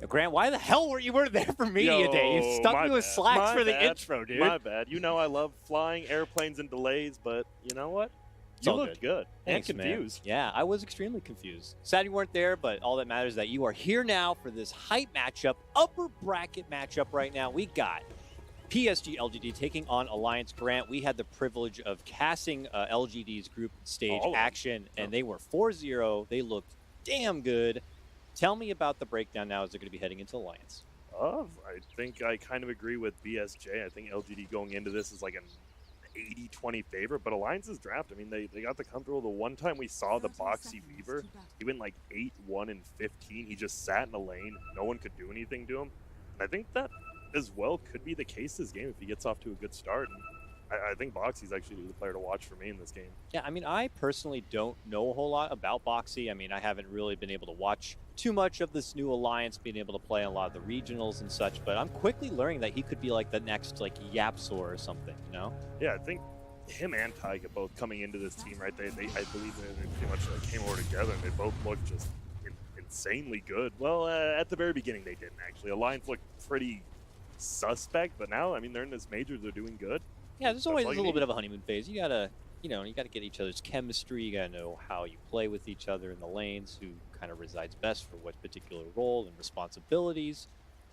Grant, why the hell weren't you there for media day? You stuck me with slacks for the intro, dude. My bad. You know I love flying, airplanes, and delays, but you know what? You looked good. Thanks, and confused. Man. Yeah, I was extremely confused. Sad you weren't there, but all that matters is that you are here now for this hype matchup, upper bracket matchup right now. We got PSG LGD taking on Alliance. Grant, we had the privilege of casting LGD's group stage action, and they were 4-0. They looked damn good. Tell me about the breakdown now as they're going to be heading into Alliance. I think I kind of agree with BSJ. I think LGD going into this is like an 80-20 favorite, but Alliance's draft, I mean, they got the comfortable. The one time we saw the Boxy Weaver, he went like 8-1 and 15. He just sat in a lane. No one could do anything to him. And I think that as well could be the case this game if he gets off to a good start. And I think Boxy's actually the player to watch for me in this game. Yeah, I mean, I personally don't know a whole lot about Boxy. I mean, I haven't really been able to watch too much of this new Alliance, being able to play a lot of the regionals and such, but I'm quickly learning that he could be like the next like Yapsor or something, you know? Yeah, I think him and Taiga both coming into this team, right? They I believe they pretty much like came over together, and they both looked just insanely good. Well, at the very beginning they didn't actually. Alliance looked pretty suspect, but now, I mean, they're in this major, they're doing good. Yeah, there's always a little bit of a honeymoon phase. You gotta, you gotta get each other's chemistry. You gotta know how you play with each other in the lanes, who kind of resides best for what particular role and responsibilities.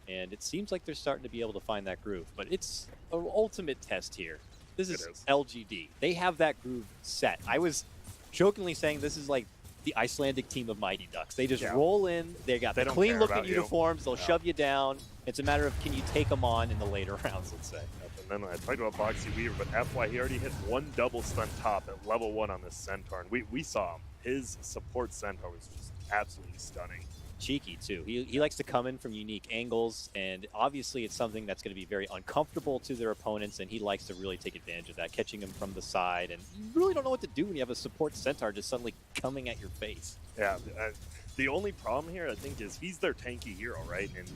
And it seems like they're starting to be able to find that groove. But it's an ultimate test here. This is LGD. They have that groove set. I was jokingly saying this is like the Icelandic team of Mighty Ducks. They just roll in. They got the clean-looking uniforms. They'll shove you down. It's a matter of can you take them on in the later rounds, let's say. And then I talked about Boxy Weaver, but FY, he already hit one double stun top at level 1 on this Centaur. And we saw him. His support Centaur was just absolutely stunning. Cheeky, too. He likes to come in from unique angles, and obviously it's something that's going to be very uncomfortable to their opponents, and he likes to really take advantage of that, catching him from the side. And you really don't know what to do when you have a support Centaur just suddenly coming at your face. Yeah, the only problem here, I think, is he's their tanky hero, right? And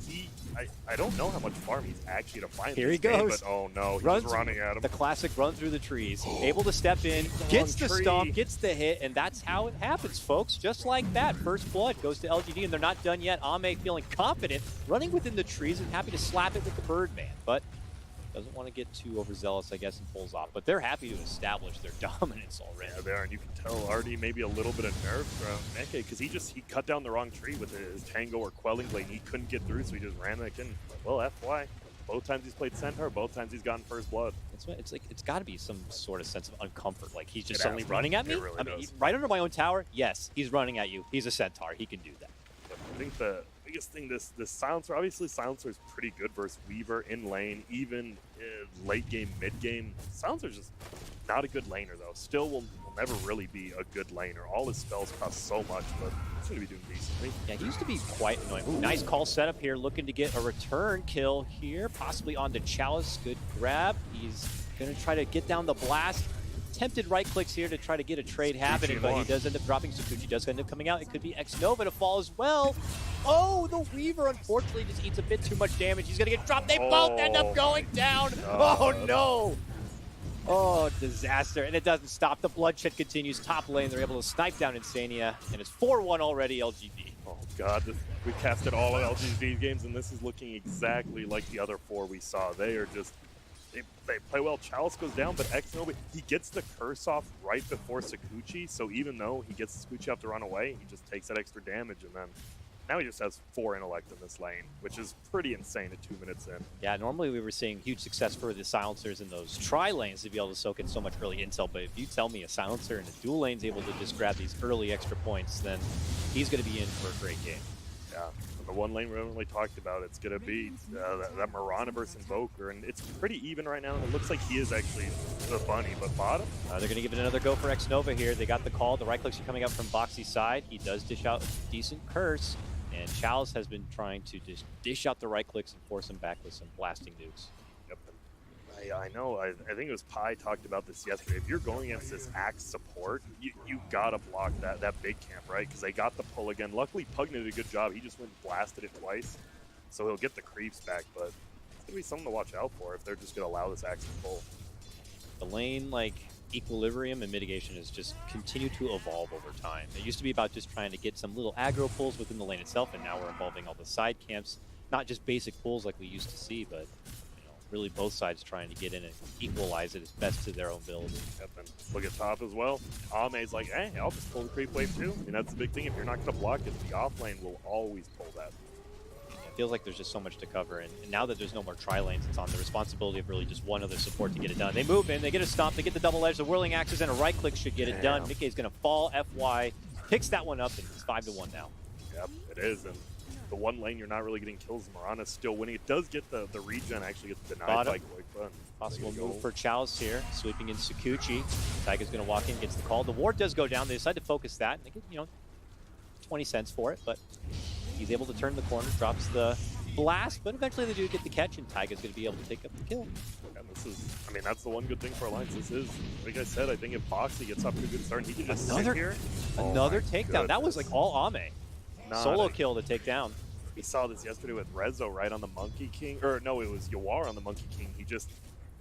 I don't know how much farm he's actually to find. Here he goes. But oh no, he's running at him. The classic run through the trees. Able to step in, gets the stomp, gets the hit, and that's how it happens, folks. Just like that. First blood goes to LGD, and they're not done yet. Ame feeling confident, running within the trees and happy to slap it with the Birdman, but doesn't want to get too overzealous, I guess, and pulls off. But they're happy to establish their dominance already. Yeah, they are, and you can tell already maybe a little bit of nerve from Meke, because he cut down the wrong tree with his Tango or Quelling Blade, and he couldn't get through, so he just ran back in. Well, FY, both times he's played Centaur, both times he's gotten first blood. It's like it's got to be some sort of sense of uncomfort. Like he's just suddenly running at me. Really I mean, right under my own tower. Yes, he's running at you. He's a Centaur. He can do that. I think the biggest thing, this Silencer, obviously Silencer is pretty good versus Weaver in lane, even late game, mid game. Silencer's just not a good laner though. Still will never really be a good laner. All his spells cost so much, but he's going to be doing decently. Yeah, he used to be quite annoying. Ooh, nice call setup here, looking to get a return kill here, possibly onto Chalice. Good grab. He's going to try to get down the blast. Tempted right clicks here to try to get a trade happening, but he does end up dropping. Sakuchi does end up coming out. It could be X-Nova to fall as well. Oh, the Weaver unfortunately just eats a bit too much damage. He's going to get dropped. They both end up going down. Oh, no. Oh, disaster. And it doesn't stop. The bloodshed continues. Top lane, they're able to snipe down Insania, and it's 4-1 already, LGD. Oh, God. We casted all of LGD games, and this is looking exactly like the other 4 we saw. They are just... They play well. Chalice goes down, but X-Nova, he gets the curse off right before Sakuchi, so even though he gets Sakuchi off to run away, he just takes that extra damage, and then now he just has 4 intellect in this lane, which is pretty insane at 2 minutes in. Yeah, normally we were seeing huge success for the Silencers in those tri-lanes to be able to soak in so much early intel, but if you tell me a Silencer in a dual lane's able to just grab these early extra points, then he's going to be in for a great game. Yeah. The one lane we haven't really talked about, it's going to be that Mirana versus Invoker, and it's pretty even right now, and it looks like he is actually the bunny, but bottom? They're going to give it another go for X-Nova here. They got the call. The right clicks are coming up from Boxy's side. He does dish out a decent curse, and Chalice has been trying to just dish out the right clicks and force him back with some blasting nukes. Yep. I know. I think it was Pi talked about this yesterday. If you're going against this Axe support, you gotta block that big camp, right? Because they got the pull again. Luckily, Pugna did a good job. He just went and blasted it twice, so he'll get the creeps back. But it's gonna be something to watch out for if they're just gonna allow this Axe to pull. The lane, like, equilibrium and mitigation has just continued to evolve over time. It used to be about just trying to get some little aggro pulls within the lane itself, and now we're involving all the side camps, not just basic pulls like we used to see, but really both sides trying to get in and equalize it as best to their own build. Yep, and look at top as well. Ame's like, hey, I'll just pull the creep wave too. I mean, that's the big thing. If you're not going to block it, the off lane will always pull that. It feels like there's just so much to cover, and now that there's no more tri-lanes, it's on the responsibility of really just one other support to get it done. They move in, they get a stomp, they get the double edge, the whirling axes, and a right click should get it done. Mickey's going to fall, FY picks that one up, and it's 5-1 now. Yep, it is, and the one lane you're not really getting kills. Morana's still winning. It does get the regen, actually gets denied by Quick Fun. Possible move for Chalice here, sweeping in Sakuchi. Taiga's going to walk in, gets the call. The ward does go down. They decide to focus that, and they get, 20 cents for it, but he's able to turn the corner, drops the blast, but eventually they do get the catch, and Taiga's going to be able to take up the kill. And this is, I mean, that's the one good thing for Alliance. This is, like I said, I think if Boxy gets up to a good start, he can just sit here. Another takedown. Goodness. That was like all Ame. Solo kill to take down. We saw this yesterday with Rezo, right, on the Monkey King. Or no, it was Yawar on the Monkey King. He just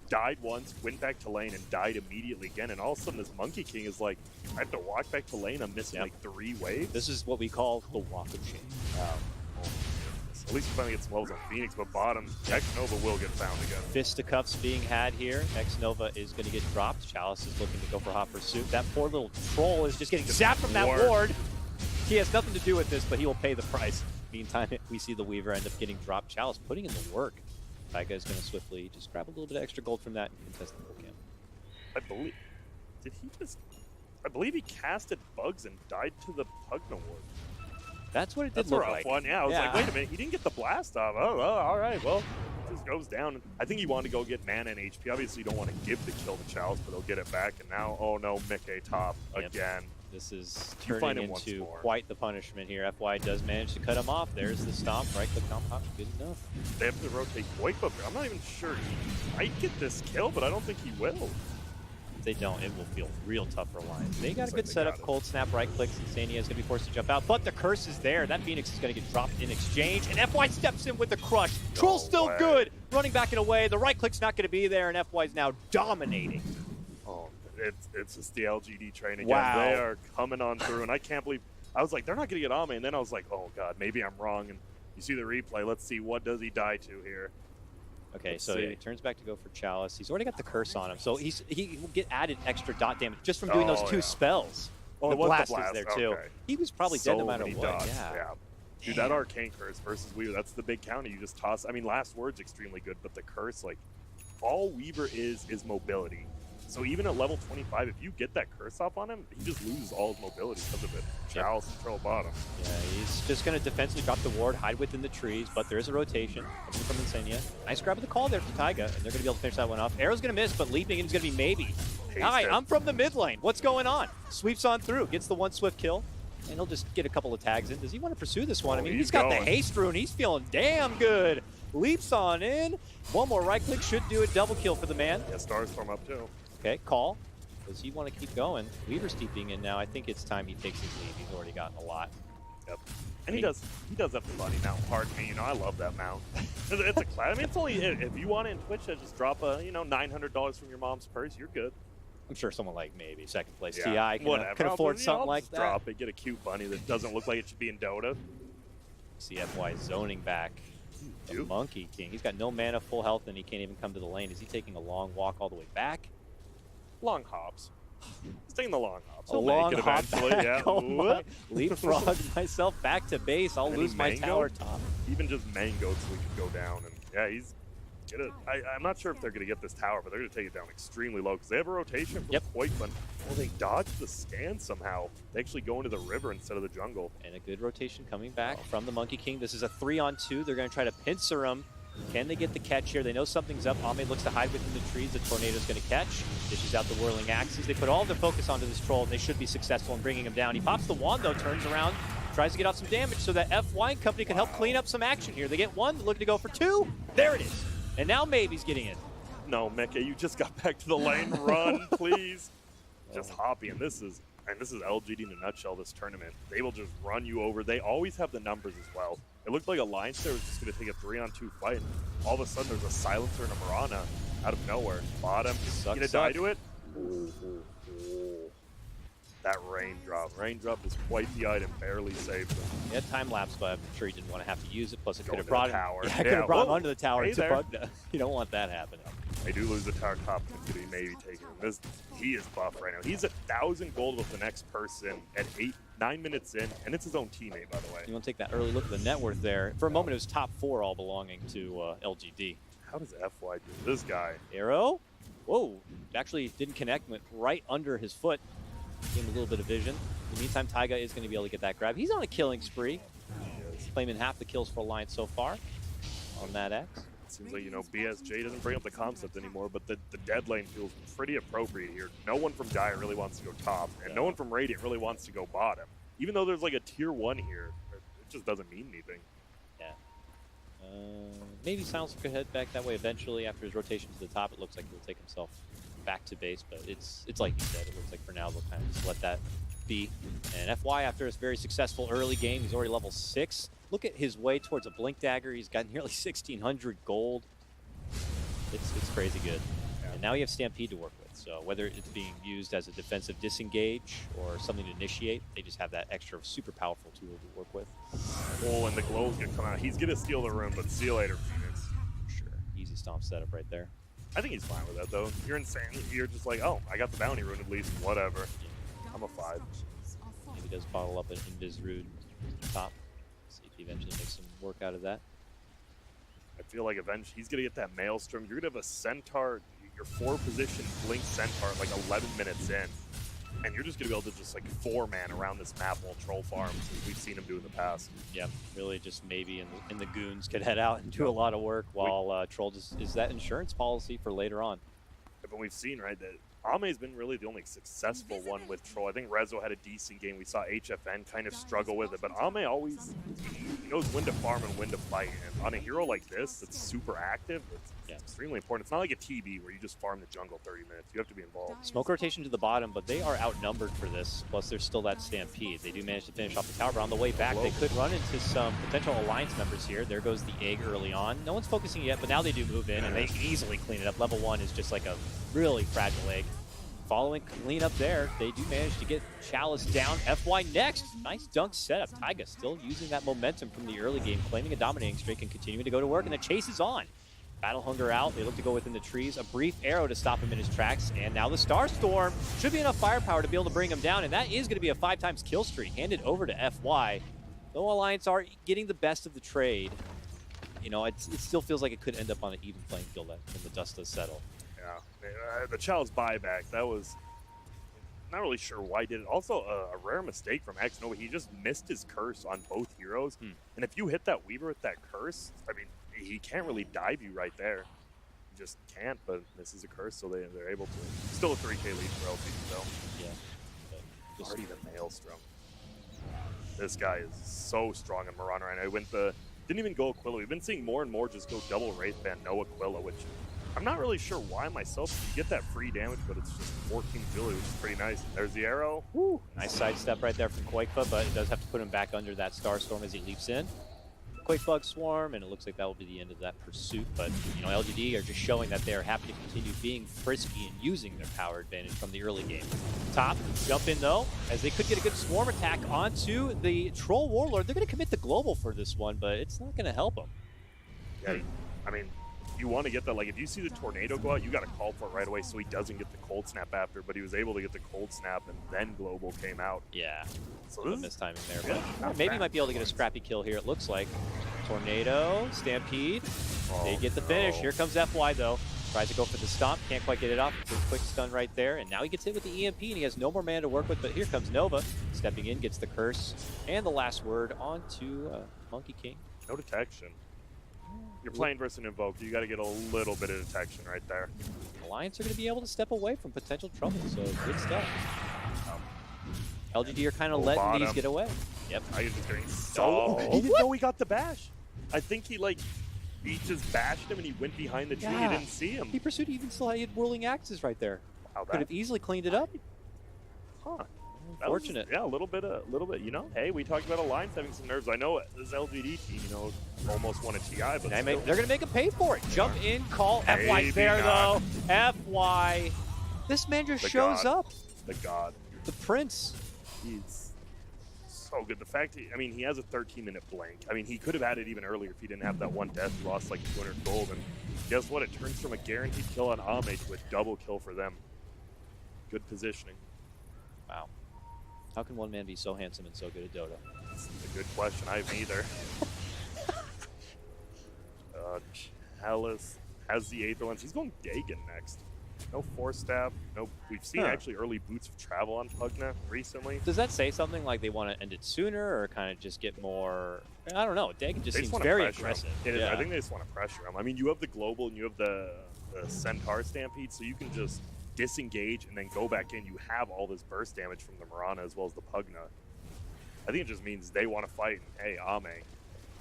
died once, went back to lane, and died immediately again. And all of a sudden, this Monkey King is like, I have to walk back to lane. I'm missing like 3 waves. This is what we call the walk of shame. At least we finally get some levels on Phoenix, but bottom, X-Nova will get found again. Fisticuffs being had here. X-Nova is going to get dropped. Chalice is looking to go for hot pursuit. That poor little troll is just getting zapped from that ward. He has nothing to do with this, but he will pay the price. Meantime, we see the Weaver end up getting dropped. Chalice putting in the work. Taiga is going to swiftly just grab a little bit of extra gold from that and contest the full camp. I believe he casted bugs and died to the Pugna ward. That's what it did look like. One. Yeah, I was like, wait a minute, he didn't get the blast off. Oh, well, all right, well, it just goes down. I think he wanted to go get mana and HP. Obviously, you don't want to give the kill to Chalice, but he'll get it back. And now, oh no, Mickey top again. This is turning into quite the punishment here. FY does manage to cut him off. There's the stomp, right click on pop, good enough. They have to rotate Voip up here. I'm not even sure he might get this kill, but I don't think he will. If they don't, it will feel real tough for Alliance. They got a good setup, cold snap, right clicks, Insania is going to be forced to jump out, but the curse is there. That Phoenix is going to get dropped in exchange, and FY steps in with the crush. Troll's still good, running back and away. The right click's not going to be there, and FY's now dominating. It's just the LGD train again. Wow. They are coming on through, and I can't believe, I was like, they're not going to get Ame, and then I was like, oh god, maybe I'm wrong, and you see the replay. Let's see, what does he die to here? Okay, so he turns back to go for Chalice. He's already got the curse on him, so he will get added extra dot damage just from doing those 2 spells. Oh, the blast is there too. Okay. He was probably dead no matter what. Dots. Yeah. Dude, that arcane curse versus Weaver, that's the big counter. You just toss. I mean, last word's extremely good, but the curse, like, all Weaver is mobility. So even at level 25, if you get that curse off on him, he just loses all his mobility because of it. Chalice control bottom. Yeah, he's just going to defensively drop the ward, hide within the trees, but there is a rotation coming from Insania. Nice grab of the call there for Taiga, and they're going to be able to finish that one off. Arrow's going to miss, but leaping in is going to be maybe. Hi, I'm from the mid lane. What's going on? Sweeps on through, gets the 1 swift kill, and he'll just get a couple of tags in. Does he want to pursue this one? I mean, he's got the haste rune. He's feeling damn good. Leaps on in. One more right click should do it. Double kill for the man. Yeah, stars form up too. Okay, call. Does he want to keep going? Weaver's steeping in now. I think it's time he takes his lead. He's already gotten a lot. Yep. And he does have the funny mount part. I mean, I love that mount. It's a class. I mean, it's only, if you want it in Twitch, just drop a, $900 from your mom's purse. You're good. I'm sure someone like maybe second place TI can whatever. afford something like that. Drop it, get a cute bunny that doesn't look like it should be in Dota. CFY zoning back. The Monkey King. He's got no mana, full health, and he can't even come to the lane. Is he taking a long walk all the way back? Long hops. He's taking the long hops. He'll make it eventually. Yeah. Oh leapfrog myself back to base. I'll lose my tower top. Even just mango so we can go down. And yeah, he's I'm not sure if they're going to get this tower, but they're going to take it down extremely low because they have a rotation from Poikman. Well, they dodged the scan somehow. They actually go into the river instead of the jungle. And a good rotation coming back from the Monkey King. This is a 3-on-2. They're going to try to pincer him. Can they get the catch here? They know something's up. Ame looks to hide within the trees. The Tornado's going to catch. Dishes out the whirling axes. They put all their focus onto this troll, and they should be successful in bringing him down. He pops the wand, though, turns around, tries to get off some damage so that FY and company can help clean up some action here. They get 1, looking to go for 2. There it is. And now maybe's getting in. No, Mecha, you just got back to the lane. Run, please. Just hoppy, and this is LGD in a nutshell, this tournament. They will just run you over. They always have the numbers as well. It looked like Alliance there was just going to take a 3-on-2 fight, and all of a sudden there's a silencer and a Marana out of nowhere. Bottom, he's going to die to it. Ooh, ooh, ooh. That raindrop. Raindrop is quite the item. Barely saved him. He had time lapse, but I'm sure he didn't want to have to use it. Plus, it could have Going brought to the him. tower. Yeah, it could have brought him onto the tower Hey into there. Bugna. You don't want that happening. They do lose the tower top. Could he maybe take him? He is buff right now. He's 1,000 gold with the next person at 9 minutes in, and it's his own teammate, by the way. You want to take that early look at the net worth there. For a moment, it was top 4 all belonging to LGD. How does FY do this guy? Arrow? Whoa. Actually didn't connect. Went right under his foot. Gave him a little bit of vision. In the meantime, Taiga is going to be able to get that grab. He's on a killing spree. He's claiming half the kills for Alliance so far on that X. Seems like, BSJ doesn't bring up the concept anymore, but the dead lane feels pretty appropriate here. No one from Dire really wants to go top, and no one from Radiant really wants to go bottom. Even though there's like a tier 1 here, it just doesn't mean anything. Yeah. Maybe Silence could head back that way eventually after his rotation to the top. It looks like he'll take himself back to base, but it's like you said, it looks like for now they'll kind of just let that be. And FY, after his very successful early game, he's already level 6. Look at his way towards a Blink Dagger. He's got nearly 1,600 gold. It's crazy good. Yeah. And now you have Stampede to work with. So whether it's being used as a defensive disengage or something to initiate, they just have that extra super powerful tool to work with. Oh, and the glow's gonna come out. He's gonna steal the room, but see you later, Phoenix. Sure. Easy stomp setup right there. I think he's fine with that, though. You're insane. You're just like, oh, I got the bounty rune at least. Whatever. I'm a 5. Maybe does bottle up an Invis Rude top. See if he eventually makes some work out of that. I feel like eventually he's going to get that Maelstrom. You're going to have a Centaur, your 4-position Blink Centaur like 11 minutes in. And you're just going to be able to just like 4-man around this map while troll farms, as we've seen him do in the past. Yeah, really just maybe in the goons could head out and do a lot of work while Troll just is that insurance policy for later on. But we've seen, right, that Ame's been really the only successful one with Troll. I think Rezo had a decent game. We saw HFN kind of struggle with it, but Ame always he knows when to farm and when to fight. And on a hero like this that's super active, it's extremely important. It's not like a TB where you just farm the jungle 30 minutes. You have to be involved. Smoke rotation to the bottom, but they are outnumbered for this. Plus, there's still that Stampede. They do manage to finish off the tower, but on the way back, they could run into some potential Alliance members here. There goes the egg early on. No one's focusing yet, but now they do move in, and they can easily clean it up. Level 1 is just like a really fragile egg. Following clean up there, they do manage to get Chalice down. FY next. Nice dunk setup. Taiga still using that momentum from the early game, claiming a dominating streak and continuing to go to work, and the chase is on. Battle Hunger out. They look to go within the trees. A brief arrow to stop him in his tracks, and now the Star Storm should be enough firepower to be able to bring him down, and that is going to be a 5x kill streak handed over to FY. Though Alliance are getting the best of the trade, it still feels like it could end up on an even playing field when the dust does settle. Yeah, the Chalice buyback, that was not really sure why he did it. Also, a rare mistake from X Nova. He just missed his curse on both heroes. And if you hit that Weaver with that curse, I mean, he can't really dive you right there. He just can't, but this is a curse, so they're able to. Still a 3K lead for LG, though. Yeah. Already the Maelstrom. This guy is so strong in Mirana right now. Didn't even go Aquila. We've been seeing more and more just go double Wraith Band, no Aquila, which I'm not really sure why myself. You get that free damage, but it's just 14 Julie, which is pretty nice. There's the arrow. Woo. Nice sidestep right there from Quakefa, but it does have to put him back under that Star Storm as he leaps in. Quakebug Swarm, and it looks like that will be the end of that pursuit. But, LGD are just showing that they are happy to continue being frisky and using their power advantage from the early game. Top, jump in though, as they could get a good Swarm attack onto the Troll Warlord. They're going to commit the Global for this one, but it's not going to help them. Yeah, I mean, you want to get that, like, if you see the tornado go out, you got to call for it right away so he doesn't get the cold snap after, but he was able to get the cold snap, and then Global came out. Yeah, so a mistiming there, but maybe he might be able to get a scrappy kill here, it looks like. Tornado, Stampede, they get the finish. Here comes FY, though. Tries to go for the stomp, can't quite get it off. Good quick stun right there, and now he gets hit with the EMP, and he has no more mana to work with, but here comes Nova. Stepping in, gets the curse, and the last word onto Monkey King. No detection. You're playing versus an Invoker, you got to get a little bit of detection right there. Alliance are going to be able to step away from potential trouble, so good stuff. LGD are kind of letting these get away. Yep. I was just getting so... He didn't know he got the bash. I think he just bashed him and he went behind the tree. He didn't see him. He pursued, he even still had whirling axes right there. Could have easily cleaned it up. Huh. Unfortunate. Yeah, a little bit. Hey, we talked about Alliance having some nerves. I know this LGD team, almost won a TI, but they're going to make him pay for it. Jump in, call. FY's there, though. FY This man just The shows god. up. The god. The prince. He's so good. The fact, I mean, he has a 13-minute blank. I mean, he could have had it even earlier if he didn't have that one death. He lost like 200 gold, and guess what? It turns from a guaranteed kill on Ame to a double kill for them. Good positioning. Wow. How can one man be so handsome and so good at Dota? That's a good question. I haven't either. Chalice has the Aether Lens. He's going Dagon next. No Force Staff. No, we've seen actually early Boots of Travel on Pugna recently. Does that say something like they want to end it sooner or kind of just get more? I don't know. Dagon just seems very aggressive. I think they just want to pressure him. I mean, you have the Global and you have the Centaur Stampede, so you can just disengage and then go back in. You have all this burst damage from the Mirana as well as the Pugna. I think it just means they want to fight. And, hey, Ame,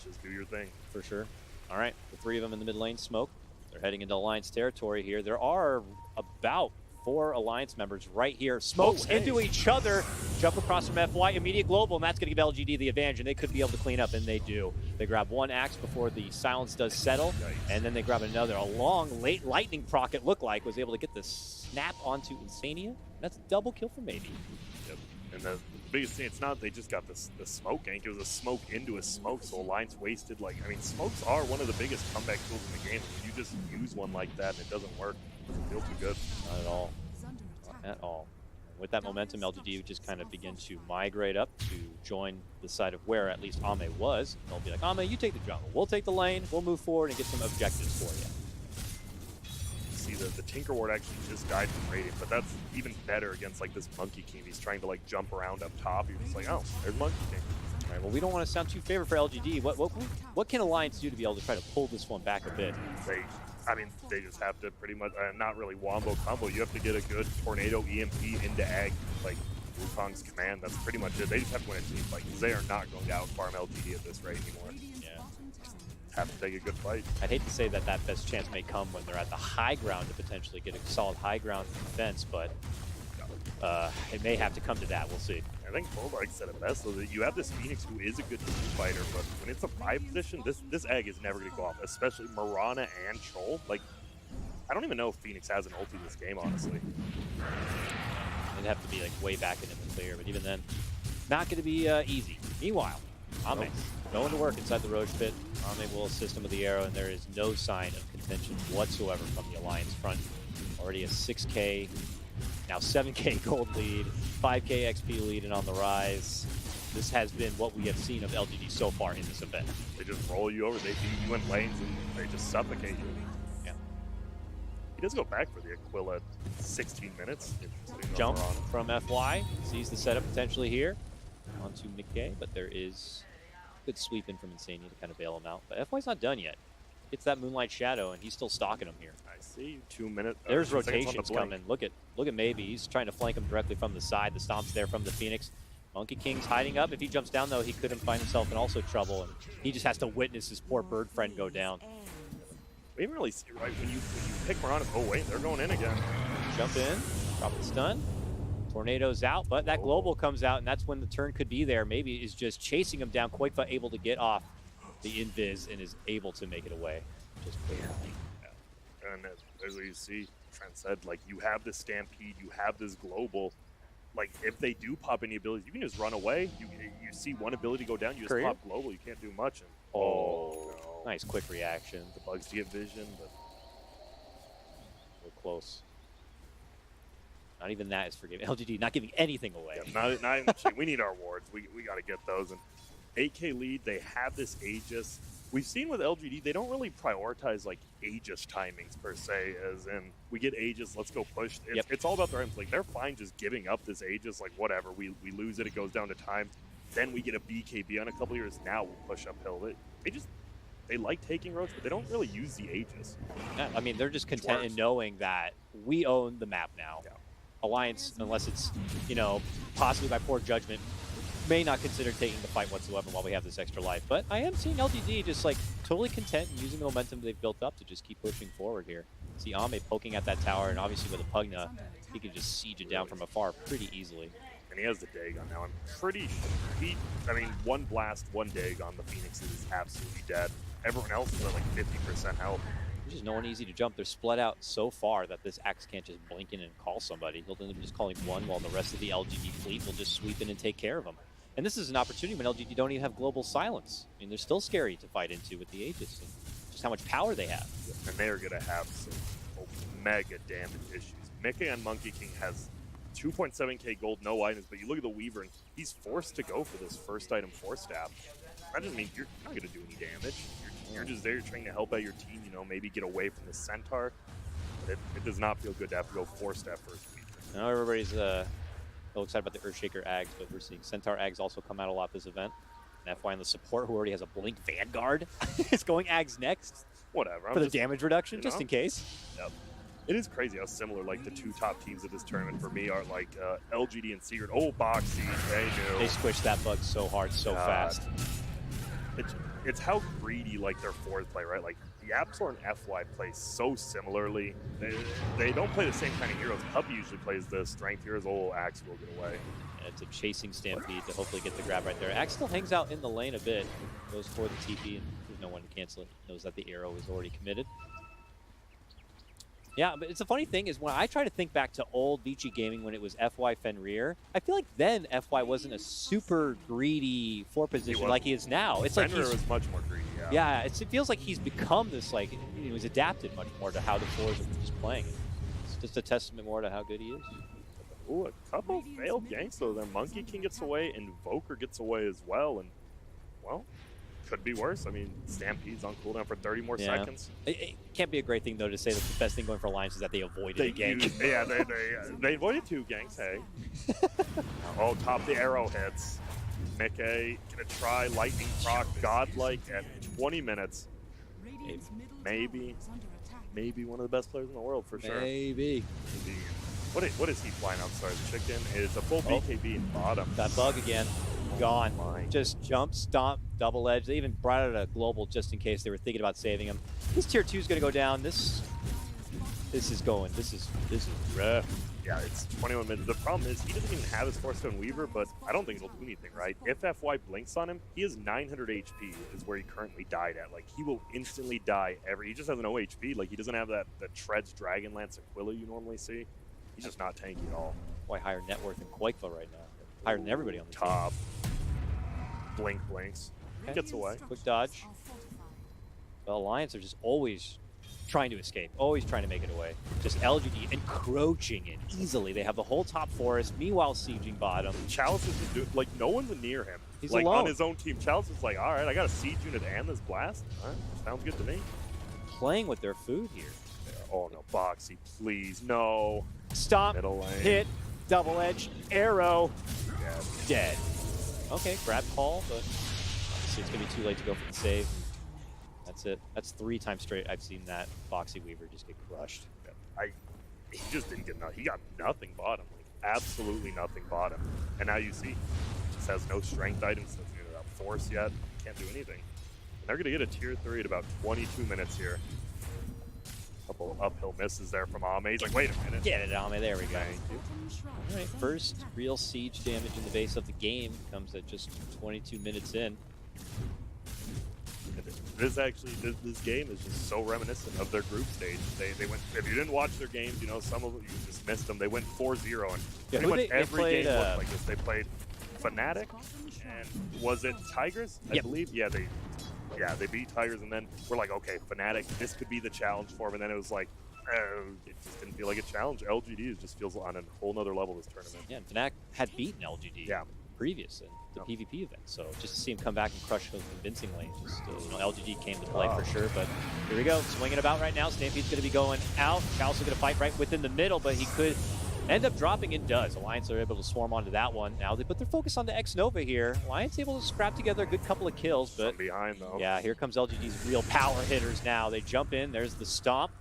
just do your thing. For sure. All right, the three of them in the mid lane smoke. They're heading into Alliance territory here. There are about 4 Alliance members right here. Smokes into each other. Jump across from FY, immediate global, and that's going to give LGD the advantage, and they could be able to clean up, and they do. They grab one axe before the silence does settle, and then they grab another. A long, late lightning proc, it looked like, was able to get the snap onto Insania. That's a double kill for Maybe. Yep. And the biggest thing, it's not they just got the smoke gank. It was a smoke into a smoke, so Alliance wasted, like, I mean, smokes are one of the biggest comeback tools in the game. If you just use one like that and it doesn't work, it doesn't feel too good. Not at all. Not at all. With that momentum, LGD would just kind of begin to migrate up to join the side of where at least Ame was. They'll be like, Ame, you take the jungle. We'll take the lane. We'll move forward and get some objectives for you. See, the Tinker Ward actually just died from Radiant, but that's even better against like this Monkey King. He's trying to like jump around up top. You're just like, oh, there's Monkey King. All right, well, we don't want to sound too favored for LGD. What can Alliance do to be able to try to pull this one back a bit? They just have to pretty much, not really wombo combo. You have to get a good Tornado EMP into Ag, like Wukong's command. That's pretty much it. They just have to win a team fight because they are not going to outfarm LGD at this rate anymore. Yeah. Have to take a good fight. I'd hate to say that that best chance may come when they're at the high ground to potentially get a solid high ground defense, but it may have to come to that. We'll see. I think Bulldog said it best, so that you have this Phoenix who is a good team fighter, but when it's a 5 position, this egg is never going to go off, especially Mirana and Chol. Like, I don't even know if Phoenix has an ulti in this game, honestly. It'd have to be like way back in the clear, but even then, not going to be easy. Meanwhile, Ame going to work inside the Roche pit. Ame will assist him with the arrow, and there is no sign of contention whatsoever from the Alliance front. Already a 6K, now 7K gold lead, 5K XP lead, and on the rise. This has been what we have seen of LGD so far in this event. They just roll you over, they beat you in lanes, and they just suffocate you. Yeah. He does go back for the Aquila 16 minutes. Jump from FY, sees the setup potentially here onto McKay, but there is a good sweep in from Insania to kind of bail him out. But FY's not done yet. Gets that Moonlight Shadow, and he's still stalking him here. I see. 2 minutes. There's rotations coming. Look at Maybe. He's trying to flank him directly from the side. The stomp's there from the Phoenix. Monkey King's hiding up. If he jumps down, though, he couldn't find himself in also trouble, and he just has to witness his poor bird friend go down. We didn't really see, right? When you pick Mirana, oh wait, they're going in again. Jump in, drop the stun. Tornado's out, but that global comes out, and that's when the turn could be there. Maybe is just chasing him down. Koifa able to get off the invis and is able to make it away. Just barely. Yeah. And as you see, Trent said, like, you have this Stampede, you have this global. Like, if they do pop any abilities, you can just run away. You see one ability go down, you just pop global. You can't do much. And, no. No. Nice quick reaction. The bugs to get vision, but we're close. Not even that is forgiving. LGD not giving anything away. Yeah, not even we need our wards. We got to get those. And 8K lead, they have this Aegis. We've seen with LGD, they don't really prioritize like Aegis timings per se, as in we get Aegis, let's go push. It's all about their items. Like, they're fine just giving up this Aegis, like whatever. We lose it, it goes down to time. Then we get a BKB on a couple years. Now we'll push uphill. They like taking roads, but they don't really use the Aegis. Yeah, I mean, they're just content in knowing that we own the map now. Yeah. Alliance, unless it's, possibly by poor judgment, may not consider taking the fight whatsoever while we have this extra life. But I am seeing LGD just like totally content and using the momentum they've built up to just keep pushing forward here. See Ame poking at that tower, and obviously with a Pugna, he can just siege it down from afar pretty easily. And he has the Dagon now. I'm pretty sure one blast, one Dagon, the Phoenix is absolutely dead. Everyone else is at like 50% health. There's just no one easy to jump. They're split out so far that this Axe can't just blink in and call somebody. He'll end up just calling one while the rest of the LGD fleet will just sweep in and take care of him. And this is an opportunity when LGD don't even have global silence. I mean, they're still scary to fight into with the Aegis and just how much power they have. And they're going to have some mega damage issues. Mickey on Monkey King has 2.7k gold, no items, but you look at the Weaver and he's forced to go for this first item 4-stab. That doesn't mean you're not going to do any damage. You're just there trying to help out your team, you know, maybe get away from the Centaur. But it does not feel good to have to go 4-stab first Weaver. I know everybody's a little excited about the Earthshaker Ags, but we're seeing Centaur Ags also come out a lot this event. And FY on the support, who already has a Blink Vanguard, is going Ags next. Whatever. For the damage reduction, just in case. Yep. It is crazy how similar, like, the two top teams of this tournament for me are, like, LGD and Secret. Oh, Boxy, they knew. They squished that bug so hard, so fast. It's how greedy, like, their forward play, right? Like, the Apsor and FY play so similarly. They don't play the same kind of heroes. Hub usually plays the strength heroes. Oh, Axe will get away. And it's a chasing Stampede to hopefully get the grab right there. Axe still hangs out in the lane a bit. Goes for the TP, and there's no one to cancel it. Knows that the arrow is already committed. Yeah, but it's a funny thing is when I try to think back to old Vici Gaming when it was FY Fenrir, I feel like then FY wasn't a super greedy 4 position like he is now. It's Fenrir like was much more greedy, yeah, it feels like he's become this, like, you know, he's adapted much more to how the 4s are just playing. It's just a testament more to how good he is. Ooh, a couple failed ganks though. Their Monkey King gets away, Invoker gets away as well, and, well, could be worse. I mean, Stampede's on cooldown for 30 more seconds. It can't be a great thing, though, to say that the best thing going for Alliance is that they avoided a gank. They avoided 2 ganks, hey. Oh, top the arrow hits. Mickey gonna try Lightning Proc, Godlike at 20 minutes. Maybe one of the best players in the world for sure. Maybe. What is he flying outside? Chicken is a full BKB in bottom. That bug again. Gone. Just jump, stomp, double edge. They even brought out a global just in case they were thinking about saving him. This tier 2 is going to go down. This is rough. Yeah, it's 21 minutes. The problem is he doesn't even have his 4-stone Weaver, but I don't think it'll do anything, right? If FY blinks on him, he has 900 HP is where he currently died at. Like, he will instantly die he just has no HP. Like, he doesn't have that Treads Dragonlance Aquila you normally see. He's just not tanky at all. Why higher net worth than Quakeva right now? Higher than everybody on the top. Blink blinks. He gets away. Quick dodge. The Alliance are just always trying to escape, always trying to make it away. Just LGD encroaching in easily. They have the whole top forest, meanwhile sieging bottom. Chalice is just like, no one's near him. He's like alone. On his own team. Chalice is like, all right, I got a siege unit and this blast. All right, sounds good to me. Playing with their food here. Oh no, Boxy, please, no. Stomp, hit, double edge, arrow, dead. Okay, grab call, but obviously it's going to be too late to go for the save. That's it. That's 3 times straight I've seen that Boxy Weaver just get crushed. He just didn't get nothing. He got nothing bottom, like absolutely nothing bottom. And now you see, he just has no strength items, doesn't get enough force yet, can't do anything. And they're going to get a tier 3 at about 22 minutes here. Couple uphill misses there from Ame. He's like, wait a minute. Get it, Ame. There we go. Thank you. All right, first real siege damage in the base of the game comes at just 22 minutes in. This game is just so reminiscent of their group stage. They went, if you didn't watch their games, you know, some of you just missed them. They went 4-0, and pretty much every game looked like this. They played Fnatic, and was it Tigers? I believe. Yeah, they beat Tigers, and then we're like, okay, Fnatic, this could be the challenge for them. And then it was like, it just didn't feel like a challenge. LGD just feels on a whole nother level this tournament. Yeah, and Fnatic had beaten LGD previous in the PvP event, so just to see him come back and crush them convincingly, just you know, LGD came to play for sure. But here we go, swinging about right now. Stampede's going to be going out. Cal's going to fight right within the middle, but he could end up dropping and does. Alliance are able to swarm onto that one. Now they put their focus on the X-Nova here. Alliance able to scrap together a good couple of kills, but from behind though. Yeah, here comes LGD's real power hitters now. They jump in, there's the stomp.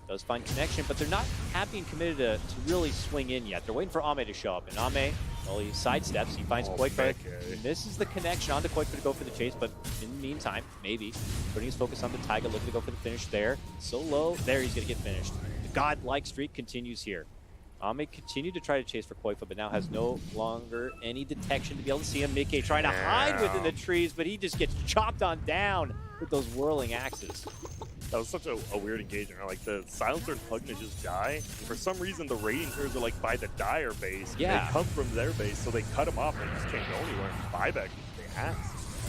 Does find connection, but they're not happy and committed to really swing in yet. They're waiting for Ame to show up, and Ame, well, he sidesteps. He finds Quakeva. Misses the connection onto Quakeva to go for the chase, but in the meantime, maybe putting his focus on the Taiga, looking to go for the finish there. So low, there he's going to get finished. The godlike streak continues here. Ame continued to try to chase for Quakeva, but now has no longer any detection to be able to see him. Mickey trying to hide within the trees, but he just gets chopped on down with those whirling axes. That was such a weird engagement. Like the silencer and Pugna just die. And for some reason, the raiding turrets are like by the Dire base. Yeah. They come from their base, so they cut them off and they just can't go anywhere. Buyback, they have.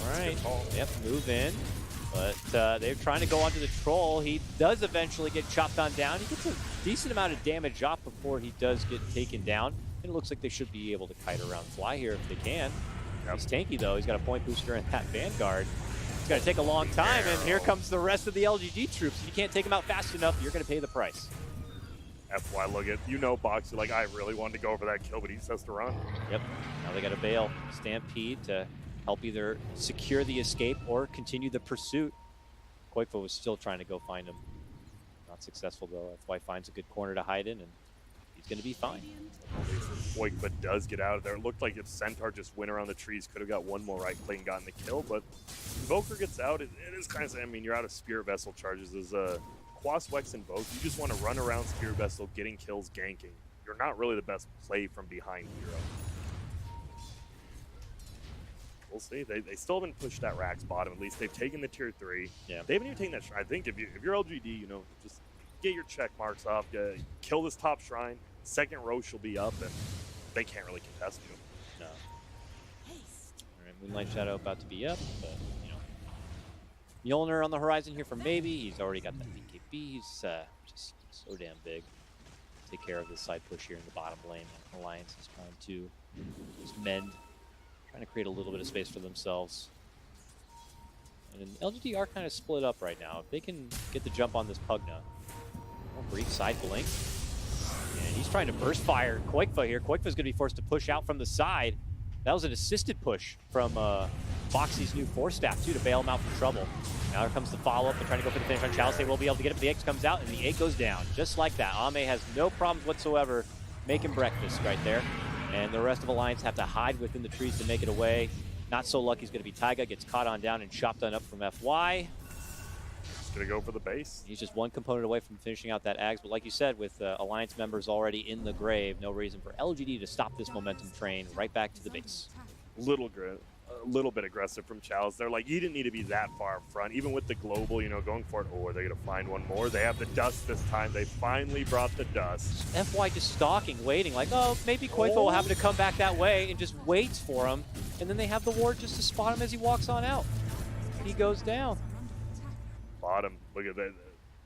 All right. Yep, move in. But they're trying to go onto the troll. He does eventually get chopped on down. He gets a decent amount of damage off before he does get taken down. And it looks like they should be able to kite around fly here if they can. Yep. He's tanky though. He's got a point booster in that Vanguard. It's going to take a long time, and here comes the rest of the LGD troops. If you can't take them out fast enough, you're going to pay the price. FY, look at, Boxy, like, I really wanted to go for that kill, but he just has to run. Yep. Now they got to bail Stampede to help either secure the escape or continue the pursuit. Koifa was still trying to go find him. Not successful, though. FY finds a good corner to hide in, and he's going to be fine. Koifa does get out of there. It looked like if Centaur just went around the trees, could have got one more right click and gotten the kill, but Invoker gets out. It is kind of, I mean, you're out of Spirit Vessel charges. As Quas Wex Invoke, you just want to run around Spirit Vessel, getting kills, ganking. You're not really the best play from behind hero. We'll see. They still haven't pushed that Rax bottom. At least they've taken the tier 3. Yeah. They haven't even taken that shrine. I think if you're LGD, just get your check marks off. Kill this top shrine. Second row she'll be up, and they can't really contest you. No. All right, Moonlight Shadow about to be up, but Mjolnir on the horizon here for maybe. He's already got that BKB. He's just so damn big. Take care of this side push here in the bottom lane. Alliance is trying to just mend, trying to create a little bit of space for themselves. And LGD are kind of split up right now. If they can get the jump on this Pugna, brief side blink. And he's trying to burst fire Koifa here. Koifa's going to be forced to push out from the side. That was an assisted push from Foxy's new 4-staff, too, to bail him out from trouble. Now here comes the follow-up. They're trying to go for the finish on Chalice. They will be able to get it, but the 8 comes out, and the 8 goes down. Just like that. Ame has no problems whatsoever making breakfast right there. And the rest of Alliance have to hide within the trees to make it away. Not so lucky is going to be Taiga. Gets caught on down and chopped on up from FY. Gonna go for the base. He's just one component away from finishing out that Ags, but like you said, with Alliance members already in the grave, no reason for LGD to stop this momentum train right back to the base. A little bit aggressive from Chalice. They're like, you didn't need to be that far up front, even with the global, going for it. Oh, are they gonna find one more? They have the dust this time. They finally brought the dust. FY just stalking, waiting, like, oh, maybe Koifa will happen to come back that way, and just waits for him, and then they have the ward just to spot him as he walks on out. He goes down. Bottom, look at that.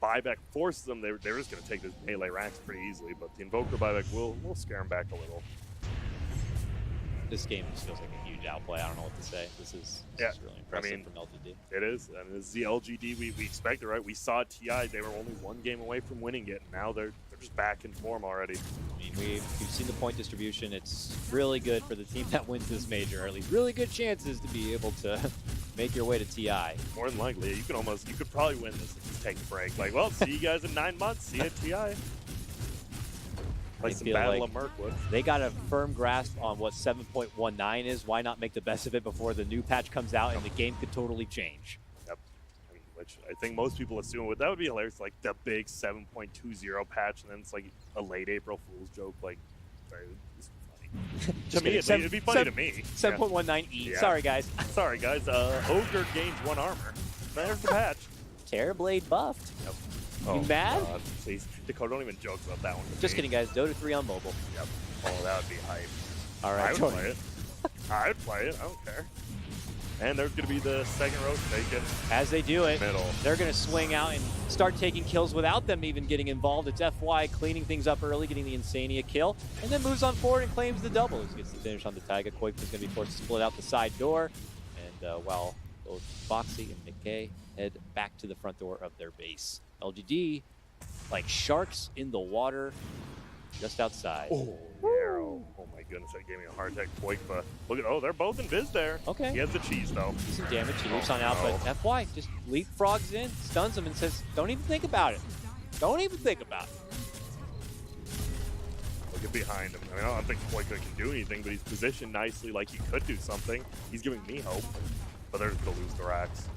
Buyback forces them. They're just going to take this melee Rax pretty easily, but the Invoker buyback will scare them back a little. This game just feels like a huge outplay. I don't know what to say. This is really impressive from LGD. It is, and this is the LGD we expected, right? We saw TI. They were only one game away from winning it, and now they're just back in form already. I mean, we've seen the point distribution. It's really good for the team that wins this major, or at least really good chances to be able to make your way to TI. More than likely, you could probably win this if you take a break. Like, well, see you guys in 9 months. See you at TI. Like some Battle of Mirkwood. They got a firm grasp on what 7.19 is. Why not make the best of it before the new patch comes out and the game could totally change? Yep. I mean, which I think most people assume that would be hilarious, like the big 7.20 patch, and then it's like a late April Fool's joke. Like, sorry, it's funny. To me, it'd be funny to me. 7.19E. Yeah. Sorry, guys. Sorry, guys. Ogre gains 1 armor. There's the patch. Terrorblade buffed. Yep. You mad? God, please. Dakota, don't even joke about that one. Just kidding, guys. Dota 3 on mobile. Yep. Oh, that would be hype. All right, I would play it. I would play it. I don't care. And there's going to be the second row taken. As they do it, middle. They're going to swing out and start taking kills without them even getting involved. It's FY cleaning things up early, getting the Insania kill, and then moves on forward and claims the double. He gets the finish on the Taiga. Koifa is going to be forced to split out the side door. And while both Foxy and McKay head back to the front door of their base. LGD, like sharks in the water, just outside. Oh, arrow. Oh my goodness, that gave me a heart attack. Koifa. Look at, they're both in Viz there. Okay. He has the cheese though. Decent damage. He leaps on out, but FY just leapfrogs in, stuns him, and says, don't even think about it. Don't even think about it. Look at behind him. I mean, I don't think Koifa can do anything, but he's positioned nicely like he could do something. He's giving me hope, but they're just going to lose the Rax.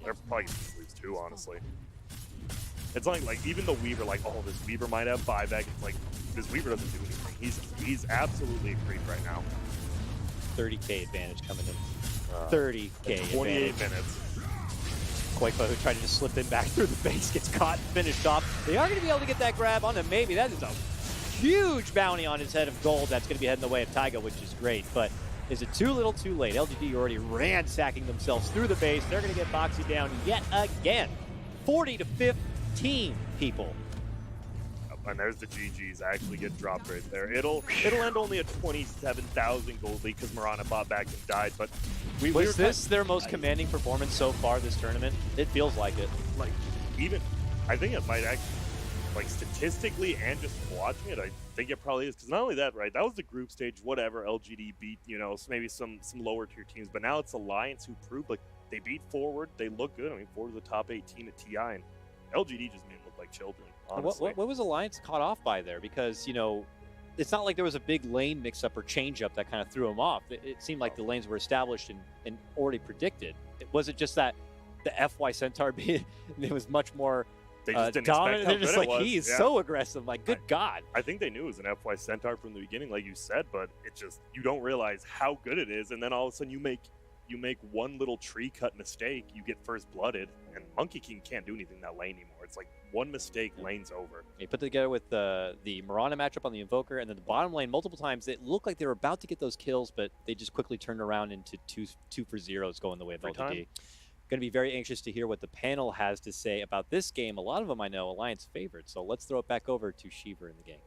They're probably going to lose 2, honestly. It's like even the Weaver, like, oh, this Weaver might have buyback. It's like, this Weaver doesn't do anything. He's absolutely a creep right now. 30K advantage coming in. 30K 28 advantage. minutes. Koifa, who tried to just slip in back through the base, gets caught and finished off. They are going to be able to get that grab on him. Maybe that is a huge bounty on his head of gold. That's going to be heading the way of Taiga, which is great. But is it too little, too late? LGD already ransacking themselves through the base. They're going to get Boxy down yet again. 40 to 15, people. And there's the GGs actually get dropped right there. It'll end only at 27,000 gold lead because Mirana bought back and died. But was this their most commanding performance so far this tournament? It feels like it. Like, even I think it might actually, like, statistically and just watching it, I think it probably is. Because not only that, right, that was the group stage, whatever, LGD beat, you know, maybe some lower tier teams. But now it's Alliance who proved, like, they beat Forward. They look good. I mean, Forward was the top 18 at TI, and LGD just made them look like children, honestly. What was Alliance caught off by there? Because, you know, it's not like there was a big lane mix-up or change-up that kind of threw them off. It seemed like the lanes were established and already predicted. Was it just that the FY Centaur it was much more They just didn't dominant? expect how They're just good like, it was. he is Yeah. so aggressive. Like, good God. I think they knew it was an FY Centaur from the beginning, like you said, but it just, you don't realize how good it is, and then all of a sudden you make one little tree cut mistake, you get first blooded, and Monkey King can't do anything in that lane anymore. It's like one mistake, lane's over. They put together with the Mirana matchup on the Invoker, and then the bottom lane multiple times. It looked like they were about to get those kills, but they just quickly turned around into two for zeros going the way of LGD. Going to be very anxious to hear what the panel has to say about this game. A lot of them I know Alliance favored, so let's throw it back over to Shiver in the game.